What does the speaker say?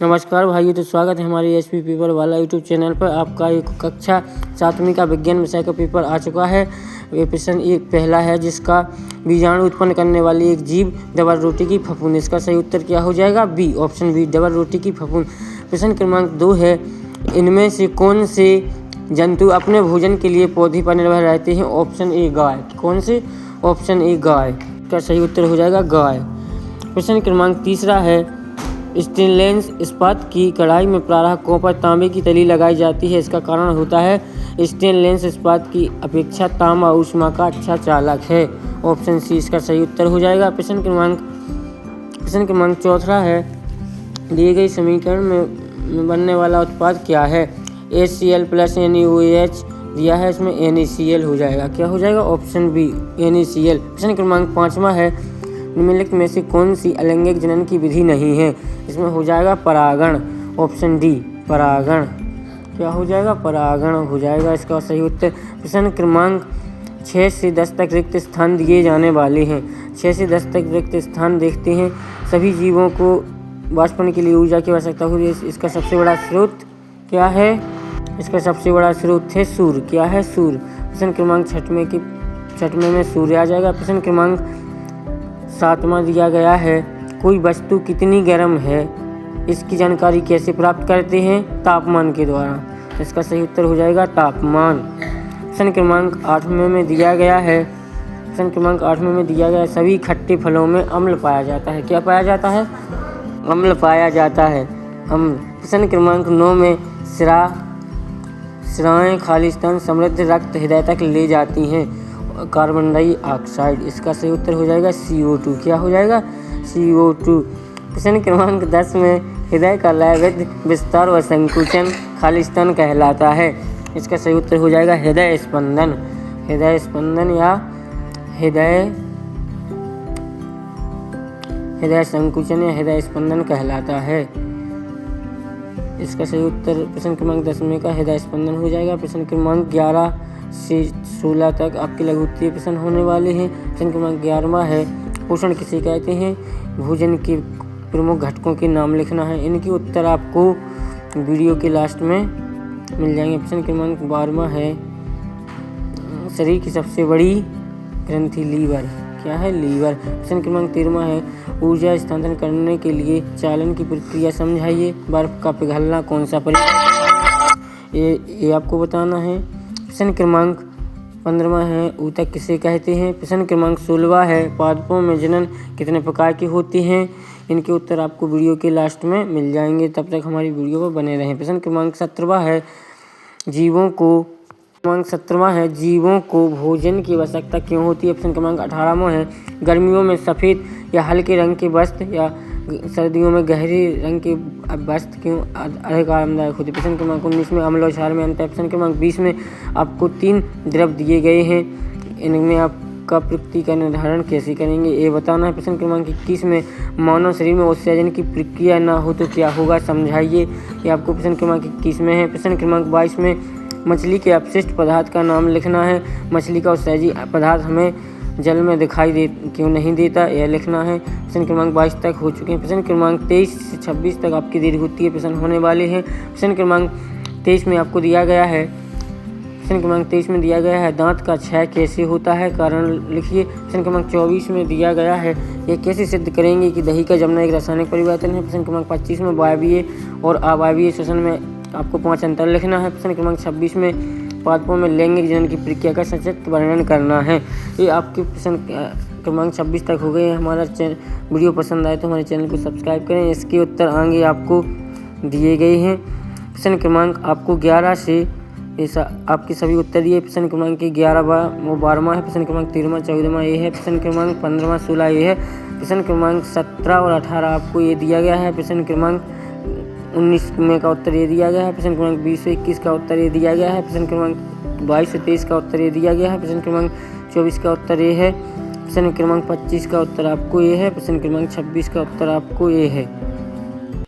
नमस्कार भाइयों, तो स्वागत है हमारे एचपी पेपर वाला यूट्यूब चैनल पर। आपका एक कक्षा 7वीं का विज्ञान विषय का पेपर आ चुका है। ये प्रश्न एक पहला है, जिसका बीजाणु उत्पन्न करने वाली एक जीव डबल रोटी की फफूंद। इसका सही उत्तर क्या हो जाएगा? बी, ऑप्शन बी, डबल रोटी की फफूंद। प्रश्न क्रमांक 2 है, इनमें से कौन से जंतु अपने भोजन के लिए पौधे पर निर्भर रहते हैं? ऑप्शन ए, गाय। कौन से? ऑप्शन ए, गाय। इसका सही उत्तर हो जाएगा गाय। प्रश्न क्रमांक 3 है, स्टेनलेस इस्पात की कढ़ाई में प्रायः कॉपर तांबे की तली लगाई जाती है। इसका कारण होता है स्टेनलेस इस्पात की अपेक्षा तांबा ऊष्मा का अच्छा चालक है। ऑप्शन सी इसका सही उत्तर हो जाएगा। प्रश्न क्रमांक 4 है, दिए गए समीकरण में बनने वाला उत्पाद क्या है? HCl प्लस NaOH दिया है, इसमें NaCl हो जाएगा। क्या हो जाएगा? Option B, NaCl। प्रश्न क्रमांक 5 है, निम्नलिखित में से कौन सी अलैंगिक जनन की विधि नहीं है? इसमें हो जाएगा परागण। ऑप्शन डी, परागण। क्या हो जाएगा? परागण हो जाएगा इसका सही उत्तर। प्रश्न क्रमांक 6 से 10 तक रिक्त स्थान दिए जाने वाले हैं। 6 से 10 तक रिक्त स्थान देखते हैं। सभी जीवों को वाष्पन के लिए ऊर्जा की आवश्यकता होती है। इसका सबसे बड़ा स्रोत क्या है? इसका सबसे बड़ा स्रोत है सूर्य। क्या है? सूर्य। प्रश्न क्रमांक 6 में सूर्य आ जाएगा। प्रश्न क्रमांक 7 दिया गया है, कोई वस्तु कितनी गर्म है इसकी जानकारी कैसे प्राप्त करते हैं? तापमान के द्वारा। इसका सही उत्तर हो जाएगा तापमान। प्रश्न क्रमांक 8 में दिया गया है, सभी खट्टे फलों में अम्ल पाया जाता है। क्या पाया जाता है? अम्ल पाया जाता है। प्रश्न क्रमांक 9 में शिराएँ खालिस्तान समृद्ध रक्त हृदय तक ले जाती हैं। Carbon dioxide. इसका सही उत्तर हो जाएगा CO2। क्या हो जाएगा? CO2। प्रश्न क्रमांक 10 में हृदय का लयबद्ध विस्तार व संकुचन खालिस्तान कहलाता है। इसका सही उत्तर हो जाएगा हृदय स्पंदन। हृदय स्पंदन या हृदय संकुचन या हृदय स्पंदन कहलाता है। इसका सही उत्तर प्रश्न क्रमांक 10 में का हृदय स्पंदन हो जाएगा। प्रश्न क्रमांक 11 से 16 तक आपके लघु उत्तरीय प्रश्न होने वाले हैं। प्रश्न क्रमांक 11 है, पोषण किसे कहते हैं? भोजन के प्रमुख घटकों के नाम लिखना है। इनके उत्तर आपको वीडियो के लास्ट में मिल जाएंगे। प्रश्न क्रमांक 12 है, शरीर की सबसे बड़ी ग्रंथि लीवर। क्या है? लीवर। प्रश्न क्रमांक 13 है, ऊर्जा स्थानांतरण करने के लिए चालन की प्रक्रिया समझाइए। बर्फ का पिघलना कौन सा प्रक्रिया? ये आपको बताना है। प्रश्न क्रमांक 15 है, ऊतक किसे कहते हैं? प्रश्न क्रमांक 16 है, पादपों में जनन कितने प्रकार के होते हैं? इनके उत्तर आपको वीडियो के लास्ट में मिल जाएंगे। तब तक हमारी वीडियो पर बने रहें। प्रश्न क्रमांक 17 है, जीवों को भोजन की आवश्यकता क्यों होती है? प्रश्न क्रमांक 18 है, गर्मियों में सफ़ेद या हल्के रंग के वस्त्र या सर्दियों में गहरे रंग के वस्त्र क्यों अधिक आरामदायक होते? प्रश्न क्रमांक 19 में अम्ल और क्षार में अंतर। प्रश्न क्रमांक 20 में आपको 3 द्रव दिए गए हैं, इनमें आपका प्रकृति का निर्धारण कैसे करेंगे ये बताना है। प्रश्न क्रमांक 21 में मानव शरीर में उत्सर्जन की प्रक्रिया ना हो तो क्या होगा, समझाइए। ये आपको प्रश्न क्रमांक 21 में है। प्रश्न क्रमांक 22 में मछली के अपशिष्ट पदार्थ का नाम लिखना है। मछली का उत्सर्जी पदार्थ हमें जल में दिखाई क्यों नहीं देता, यह लिखना है। प्रश्न क्रमांक 22 तक हो चुके हैं। प्रश्न क्रमांक 23 से 26 तक आपकी दीर्घ उत्तरीय प्रश्न होने वाले हैं। प्रश्न क्रमांक 23 में आपको दिया गया है, दांत का क्षय कैसे होता है, कारण लिखिए। प्रश्न क्रमांक 24 में दिया गया है, यह कैसे सिद्ध करेंगे कि दही का जमना एक रासायनिक परिवर्तन है। प्रश्न क्रमांक 25 में वायवीय और अवायवीय श्वसन में आपको 5 अंतर लिखना है। प्रश्न क्रमांक 26 में पादपों में लैंगिक जनन की प्रक्रिया का संक्षिप्त वर्णन करना है। ये आपके प्रश्न क्रमांक 26 तक हो गए। हमारा वीडियो पसंद आए तो हमारे चैनल को सब्सक्राइब करें। इसके उत्तर आगे आपको दिए गए हैं। प्रश्न क्रमांक आपको 11 से आपके सभी उत्तर दिए। प्रश्न क्रमांक 11 वो 12वां है। प्रश्न क्रमांक 13वां 14वां ये है। प्रश्न क्रमांक 15वां 16 ये है। प्रश्न क्रमांक 17 और 18 आपको ये दिया गया है। प्रश्न क्रमांक 19 में का उत्तर ये दिया गया है। प्रश्न क्रमांक 20 से 21 का उत्तर ये दिया गया है। प्रश्न क्रमांक 22 से 23 का उत्तर ये दिया गया है। प्रश्न क्रमांक 24 का उत्तर ये है। प्रश्न क्रमांक 25 का उत्तर आपको ये है। प्रश्न क्रमांक 26 का उत्तर आपको ये है।